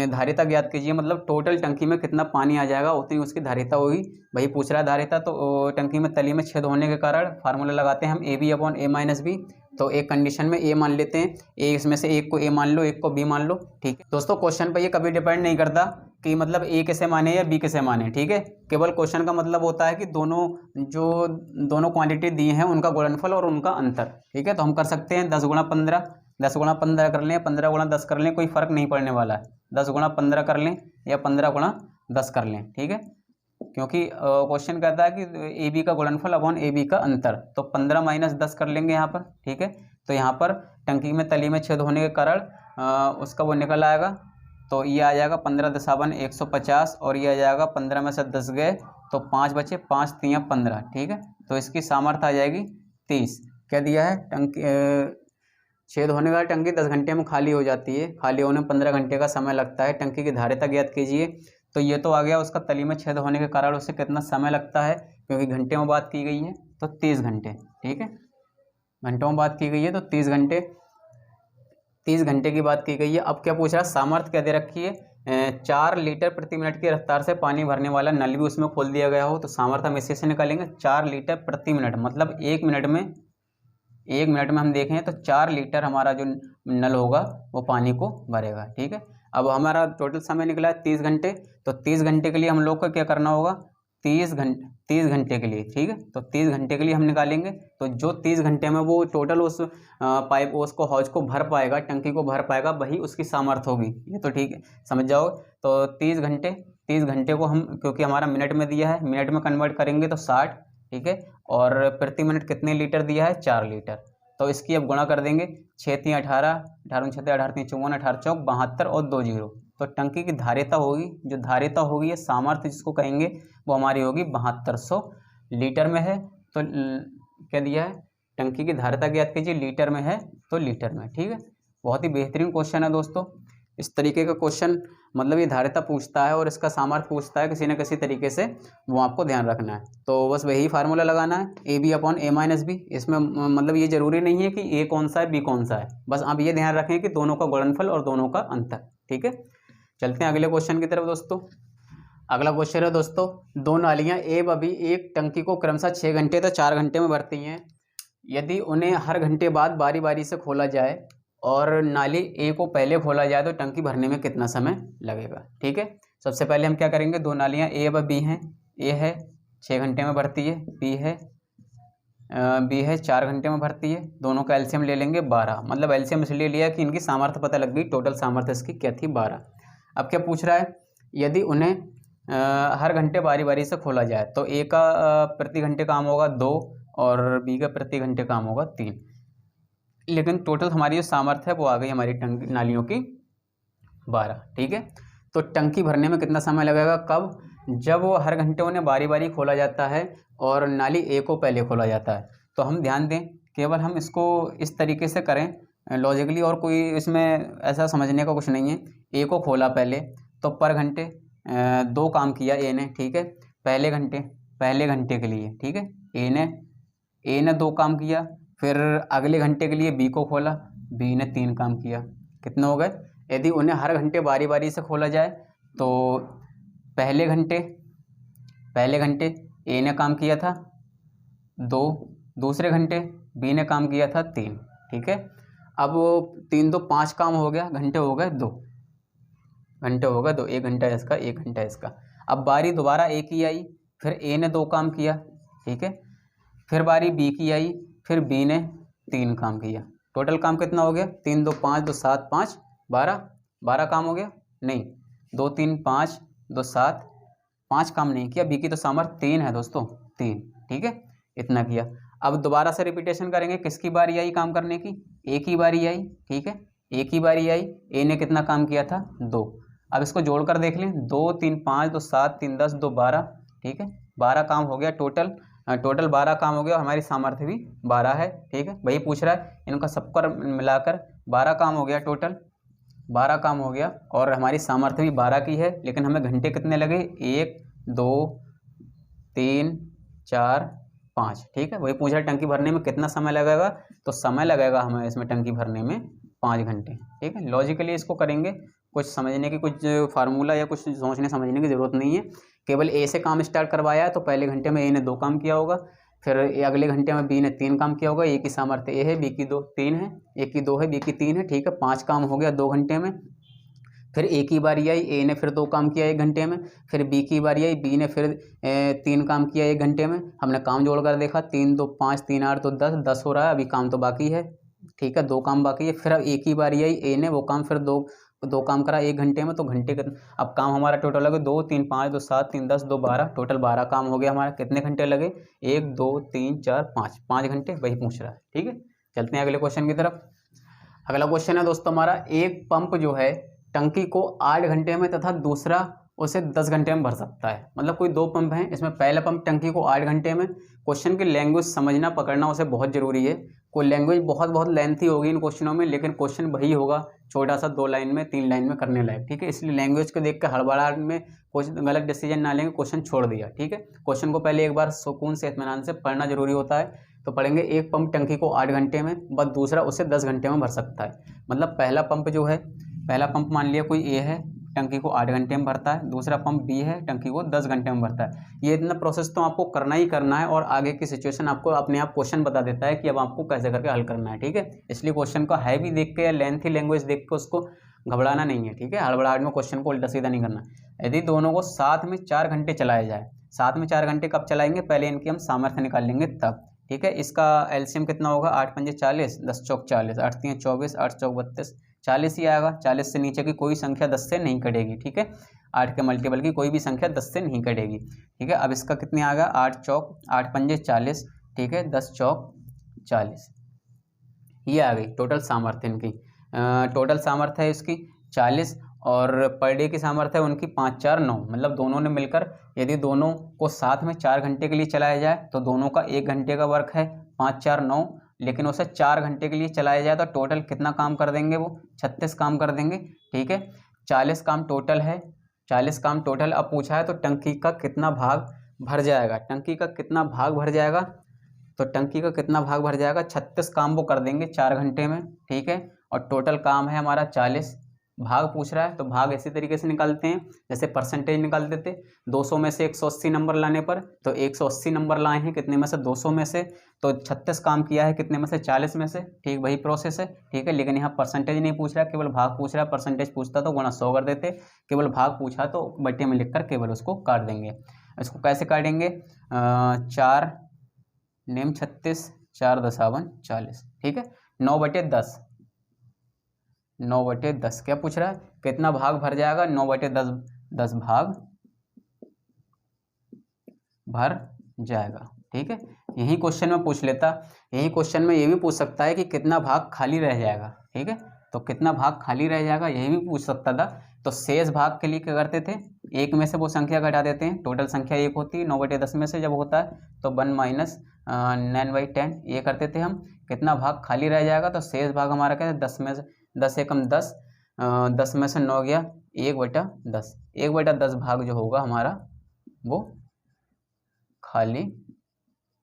धारिता ज्ञात कीजिए, मतलब टोटल टंकी में कितना पानी आ जाएगा उतनी उसकी धारिता होगी, वही पूछ रहा है धारिता। तो टंकी में तली में छेद होने के कारण फार्मूला लगाते हैं हम AB/A-B। तो एक कंडीशन में ए मान लेते हैं, ए इसमें से एक को ए मान लो, एक को बी मान लो। ठीक है दोस्तों, क्वेश्चन पर ये कभी डिपेंड नहीं करता कि मतलब ए कैसे माने या बी कैसे माने। ठीक है, केवल क्वेश्चन का मतलब होता है कि दोनों क्वांटिटी दी हैं उनका गुणनफल और उनका अंतर। ठीक है, तो हम कर सकते हैं 10 × 15, 10 × 15 कर लें, 15 × 10 कर लें, कोई फर्क नहीं पड़ने वाला है। 10 × 15 कर लें या 15 × 10 कर लें। ठीक है, क्योंकि क्वेश्चन कहता है कि ए बी का गुणनफल अपॉन ए बी का अंतर, तो 15 - 10 कर लेंगे यहाँ पर। ठीक है, तो यहाँ पर टंकी में तली में छेद होने के कारण उसका वो निकल आएगा, तो ये आ जाएगा 15 × 10 = 150, और ये आ जाएगा 15 में से 10 गए तो 5 बचे, 5 × 3 = 15। ठीक है, तो इसकी सामर्थ्य आ जाएगी 30। क्या दिया है, टंकी छेद होने का टंकी 10 घंटे में खाली हो जाती है, खाली होने में 15 घंटे का समय लगता है। टंकी की धारिता ज्ञात कीजिए, तो ये तो आ गया उसका तली में छेद होने के कारण उसे कितना समय लगता है, क्योंकि घंटे में बात की गई है तो 30 घंटे। ठीक है, घंटों में बात की गई है तो 30 घंटे, 30 घंटे की बात की गई है। अब क्या पूछ रहा है, सामर्थ्य क्या दे रखी है, 4 लीटर प्रति मिनट की रफ्तार से पानी भरने वाला नल भी उसमें खोल दिया गया हो, तो सामर्थ्य हम इसी से निकालेंगे। 4 लीटर प्रति मिनट मतलब 1 मिनट में हम देखें तो 4 लीटर हमारा जो नल होगा वो पानी को भरेगा। ठीक है, अब हमारा टोटल समय निकला है 30 घंटे, तो 30 घंटे के लिए हम लोग को क्या करना होगा, 30 घंटे के लिए। ठीक है, तो 30 घंटे के लिए हम निकालेंगे, तो जो 30 घंटे में वो टोटल उस पाइप उसको हौज को भर पाएगा, टंकी को भर पाएगा, वही उसकी सामर्थ्य होगी। ये तो ठीक है, समझ जाओ। तो 30 घंटे को हम, क्योंकि हमारा मिनट में दिया है, मिनट में कन्वर्ट करेंगे तो 60। ठीक है, और प्रति मिनट कितने लीटर दिया है, 4 लीटर। तो इसकी अब गुणा कर देंगे, 6 × 3 = 18, 18 × 6 = 18, 3 × 54, 18 × 4 = 72 और 2 0। तो टंकी की धारिता होगी, जो धारिता होगी, ये सामर्थ्य जिसको कहेंगे, वो हमारी होगी 7200 लीटर में है। तो क्या दिया है, टंकी की धारिता ज्ञात कीजिए, लीटर में है तो लीटर में। ठीक है, बहुत ही बेहतरीन क्वेश्चन है दोस्तों। इस तरीके का क्वेश्चन मतलब ये धारिता पूछता है और इसका सामर्थ्य पूछता है किसी न किसी तरीके से, वो आपको ध्यान रखना है। तो बस वही फार्मूला लगाना है, AB/A-B। इसमें मतलब ये जरूरी नहीं है कि ए कौन सा है बी कौन सा है, बस आप ये ध्यान रखें कि दोनों का गुणनफल और दोनों का अंतर। ठीक है, चलते हैं अगले क्वेश्चन की तरफ दोस्तों। अगला क्वेश्चन है दोस्तों, दो नालियाँ ए व बी एक टंकी को क्रमशः 6 घंटे तो 4 घंटे में भरती हैं। यदि उन्हें हर घंटे बाद बारी बारी से खोला जाए और नाली ए को पहले खोला जाए तो टंकी भरने में कितना समय लगेगा। ठीक है, सबसे पहले हम क्या करेंगे, दो नालियाँ ए व बी हैं। ए है 6 घंटे में भरती है, बी है 4 घंटे में भरती है। दोनों का एलसीएम ले लेंगे 12, मतलब एलसीएम इसलिए लिया कि इनकी सामर्थ्य पता लग गई, टोटल सामर्थ्य इसकी क्या थी, 12। अब क्या पूछ रहा है, यदि उन्हें हर घंटे बारी बारी से खोला जाए तो ए का प्रति घंटे काम होगा 2 और बी का प्रति घंटे काम होगा 3, लेकिन टोटल हमारी जो सामर्थ्य है वो आ गई हमारी टंकी नालियों की 12। ठीक है, तो टंकी भरने में कितना समय लगेगा, कब, जब वो हर घंटे उन्हें बारी बारी खोला जाता है और नाली ए को पहले खोला जाता है। तो हम ध्यान दें, केवल हम इसको इस तरीके से करें लॉजिकली, और कोई इसमें ऐसा समझने का कुछ नहीं है। ए को खोला पहले तो पर घंटे 2 काम किया ए ने। ठीक है, पहले घंटे के लिए। ठीक है, ए ने 2 काम किया, फिर अगले घंटे के लिए बी को खोला, बी ने 3 काम किया, कितने हो गए। यदि उन्हें हर घंटे बारी बारी से खोला जाए तो पहले घंटे ए ने काम किया था 2, दूसरे घंटे बी ने काम किया था 3। ठीक है, अब 3 2 5 काम हो गया, घंटे हो गए 2, 1 घंटा इसका 1 घंटा इसका। अब बारी दोबारा ए की आई, फिर ए ने 2 काम किया। ठीक है, फिर बारी बी की आई, फिर बी ने 3 काम किया। टोटल काम कितना हो गया, 3 2 5 2 7 5 12 काम हो गया, नहीं 2 3 5 2 7 5 काम नहीं किया। बी की तो सामर्थ्य 3 है दोस्तों, 3, ठीक है, इतना किया। अब दोबारा से रिपीटेशन करेंगे, किसकी बारी आई काम करने की, ए की बारी आई, ठीक है, ए की बारी आई। ए ने कितना काम किया था, 2। अब इसको जोड़कर देख लें, 2 3 5 2 7 3 10 2 12, ठीक है, 12 काम हो गया टोटल। टोटल 12 काम हो गया और हमारी सामर्थ्य भी 12 है, ठीक है, वही पूछ रहा है। इनका सबका मिलाकर 12 काम हो गया, टोटल 12 काम हो गया और हमारी सामर्थ्य भी 12 की है। लेकिन हमें घंटे कितने लगे, 1 2 3 4 5, ठीक है, वही पूछ रहा है टंकी भरने में कितना समय लगेगा। तो समय लगेगा हमें इसमें टंकी भरने में 5 घंटे, ठीक है। लॉजिकली इसको करेंगे, कुछ समझने की, कुछ फार्मूला या कुछ सोचने समझने की ज़रूरत नहीं है। केवल ए से काम स्टार्ट करवाया है तो पहले घंटे में ए ने 2 काम किया होगा, फिर अगले घंटे में बी ने 3 काम किया होगा। ए की सामर्थ्य ए है, बी की 3 है, ए की 2 है, बी की 3 है, ठीक है, 5 काम हो गया 2 घंटे में। फिर ए की बारी आई, ए ने फिर 2 काम किया 1 घंटे में। फिर बी की बारी आई, बी ने फिर 3 काम किया 1 घंटे में। हमने काम जोड़कर देखा, 3 2 5 3 8 तो 10 हो रहा है, अभी काम तो बाकी है, ठीक है, 2 काम बाकी है। फिर अब ए की बारी आई, ए ने वो काम फिर दो काम करा 1 घंटे में। तो घंटे का अब काम हमारा टोटल लगे 2 3 5 2 7 3 10 2 12, टोटल 12 काम हो गया हमारा। कितने घंटे लगे, 1 2 3 4 5 घंटे, वही पूछ रहा है, ठीक है। चलते हैं अगले क्वेश्चन की तरफ। अगला क्वेश्चन है दोस्तों हमारा, एक पंप जो है टंकी को 8 घंटे में तथा दूसरा उसे 10 घंटे में भर सकता है। मतलब कोई 2 पंप हैं, इसमें पहला पंप टंकी को 8 घंटे में। क्वेश्चन की लैंग्वेज समझना पकड़ना उसे बहुत जरूरी है। कोई लैंग्वेज बहुत लेंथी होगी इन क्वेश्चनों में, लेकिन क्वेश्चन वही होगा, छोटा सा 2 लाइन में 3 लाइन में करने लायक, ठीक है। इसलिए लैंग्वेज को देख कर हड़बड़ाहट में क्वेश्चन गलत डिसीजन ना लेंगे, क्वेश्चन छोड़ दिया, ठीक है। क्वेश्चन को पहले एक बार सुकून से इत्मीनान से पढ़ना जरूरी होता है। तो पढ़ेंगे, एक पंप टंकी को 8 घंटे में बस दूसरा उसे 10 घंटे में भर सकता है। मतलब पहला पंप जो है, पहला पंप मान लिया कोई ए है, टंकी को 8 घंटे में भरता है। दूसरा पंप बी है, टंकी को 10 घंटे में भरता है। ये इतना प्रोसेस तो आपको करना ही करना है और आगे की सिचुएशन आपको अपने आप क्वेश्चन बता देता है कि अब आपको कैसे करके हल करना है, ठीक है। इसलिए क्वेश्चन को हैवी देख के या लेंथी लैंग्वेज देख के उसको घबराना नहीं है, ठीक है। हड़बड़ाहट में क्वेश्चन को उल्टा सीधा नहीं करना। यदि दोनों को साथ में 4 घंटे चलाया जाए, साथ में 4 घंटे कब चलाएंगे, पहले इनकी हम सामर्थ्य निकाल लेंगे तब, ठीक है। इसका एलसीएम कितना होगा, 8 पंजे 40, 10 चौक 40, 8 3 24, 8 चौक 32, 40 ही आएगा। 40 से नीचे की कोई संख्या 10 से नहीं कटेगी, ठीक है। 8 के मल्टीपल की कोई भी संख्या 10 से नहीं कटेगी, ठीक है। अब इसका कितने आ गया, 8 पंजे 40, ठीक है, 10 चौक 40, ये आ गई टोटल सामर्थ्य इनकी। टोटल सामर्थ्य है इसकी 40 और पर डे की सामर्थ्य है उनकी 5 4 9। मतलब दोनों ने मिलकर यदि दोनों को साथ में 4 घंटे के लिए चलाया जाए तो दोनों का 1 घंटे का वर्क है 5 4 9, लेकिन उसे 4 घंटे के लिए चलाया जाए तो टोटल कितना काम कर देंगे, वो 36 काम कर देंगे, ठीक है। 40 काम टोटल है, 40 काम टोटल। अब पूछा है तो टंकी का कितना भाग भर जाएगा, टंकी का कितना भाग भर जाएगा, तो टंकी का कितना भाग भर जाएगा, 36 काम वो कर देंगे 4 घंटे में, ठीक है। और टोटल काम है हमारा 40, भाग पूछ रहा है तो भाग इसी तरीके से निकालते हैं जैसे परसेंटेज निकाल देते। 200 में से 180 नंबर लाने पर तो 180 नंबर लाए हैं कितने में से, 200 में से, तो 36 काम किया है कितने में से, 40 में से, ठीक, वही प्रोसेस है, ठीक है। लेकिन यहाँ परसेंटेज नहीं पूछ रहा है, केवल भाग पूछ रहा है। परसेंटेज पूछता तो गुणा 100 कर देते, केवल भाग पूछा तो बट्टे में लिखकर केवल उसको काट देंगे। इसको कैसे काटेंगे, 4 नेम 36, 4 दशावन 40, ठीक है। 9/10, 9/10 क्या पूछ रहा है, कितना भाग भर जाएगा, 9/10, 10 भाग भर जाएगा, ठीक है। यही क्वेश्चन में पूछ लेता, यही क्वेश्चन में ये भी पूछ सकता है कि कितना भाग खाली रह जाएगा, ठीक है। तो कितना भाग खाली रह जाएगा यही भी पूछ सकता था। तो शेष भाग के लिए क्या करते थे, 1 में से वो संख्या घटा देते हैं, टोटल संख्या 1 होती है, 9/10 में से जब होता है तो 1 - 9/10 ये करते थे हम। कितना भाग खाली रह जाएगा, तो शेष भाग हमारा क्या है, 10 में से 10 एकम 10, 10 में से 9 गया, 1/10, 1/10 भाग जो होगा हमारा वो खाली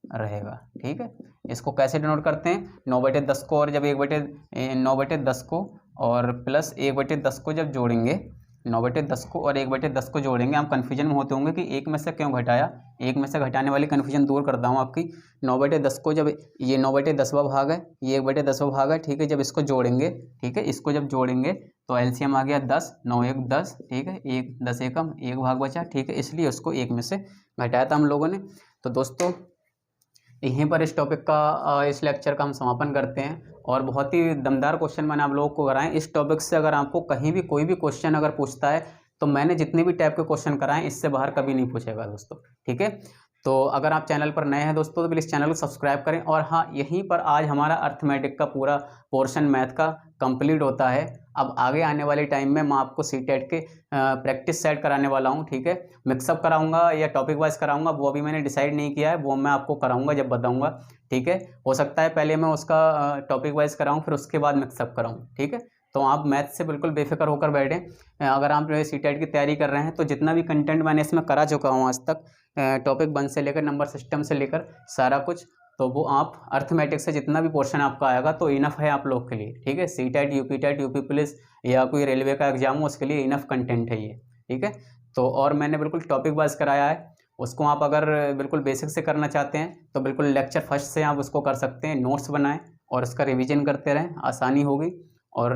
रहेगा, ठीक है। इसको कैसे डिनोट करते हैं, 9/10 को और जब 9/10 को और प्लस 1/10 को जब जोड़ेंगे, 9/10 को और 1/10 को जोड़ेंगे, हम कन्फ्यूजन में होते होंगे कि 1 में से क्यों घटाया। 1 में से घटाने वाली कन्फ्यूजन दूर करता हूँ आपकी। 9/10 को जब ये 9/10वां भाग है, ये 1/10वां भाग है, ठीक है। जब इसको जोड़ेंगे, ठीक है, इसको जब जोड़ेंगे तो एलसीएम आ गया 10, 9 1 10, ठीक है, 1 10 एकम 1 भाग बचा, ठीक है। इसलिए उसको 1 में से घटाया था हम लोगों ने। तो दोस्तों यहीं पर इस टॉपिक का, इस लेक्चर का हम समापन करते हैं। और बहुत ही दमदार क्वेश्चन मैंने आप लोगों को कराएं। इस टॉपिक से अगर आपको कहीं भी कोई भी क्वेश्चन अगर पूछता है तो मैंने जितने भी टाइप के क्वेश्चन कराए इससे बाहर कभी नहीं पूछेगा दोस्तों, ठीक है। तो अगर आप चैनल पर नए हैं दोस्तों तो प्लीज़ चैनल को सब्सक्राइब करें। और हाँ, यहीं पर आज हमारा अर्थमेटिक का पूरा पोर्शन मैथ का कंप्लीट होता है। अब आगे आने वाले टाइम में मैं आपको सीटेट के प्रैक्टिस सेट कराने वाला हूँ, ठीक है। मिक्सअप कराऊंगा या टॉपिक वाइज कराऊंगा वो अभी मैंने डिसाइड नहीं किया है, वो मैं आपको कराऊंगा जब बताऊंगा, ठीक है। हो सकता है पहले मैं उसका टॉपिक वाइज कराऊँ फिर उसके बाद मिक्सअप कराऊँ, ठीक है। तो आप मैथ से बिल्कुल बेफिक्र होकर बैठें। अगर आप सीटेट की तैयारी कर रहे हैं तो जितना भी कंटेंट मैंने इसमें करा चुका हूँ आज तक, टॉपिक 1 से लेकर नंबर सिस्टम से लेकर सारा कुछ, तो वो आप अर्थमेटिक से जितना भी पोर्शन आपका आएगा तो इनफ है आप लोग के लिए, ठीक है। CTET, UP TET, UP police या कोई रेलवे का एग्जाम हो उसके लिए इनफ कंटेंट है ये, ठीक है। तो और मैंने बिल्कुल टॉपिक वाइज कराया है, उसको आप अगर बिल्कुल बेसिक से करना चाहते हैं तो बिल्कुल लेक्चर फर्स्ट से आप उसको कर सकते हैं। नोट्स बनाएं और उसका रिविजन करते रहें, आसानी होगी और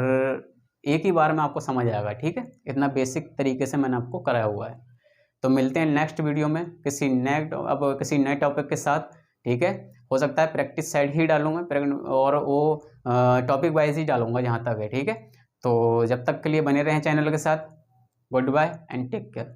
एक ही बार में आपको समझ आएगा, ठीक है। इतना बेसिक तरीके से मैंने आपको कराया हुआ है। तो मिलते हैं नेक्स्ट वीडियो में किसी नए टॉपिक के साथ, ठीक है। हो सकता है प्रैक्टिस साइड ही डालूंगा और वो टॉपिक वाइज ही डालूंगा जहाँ तक है, ठीक है। तो जब तक के लिए बने रहें चैनल के साथ। Good bye and take care.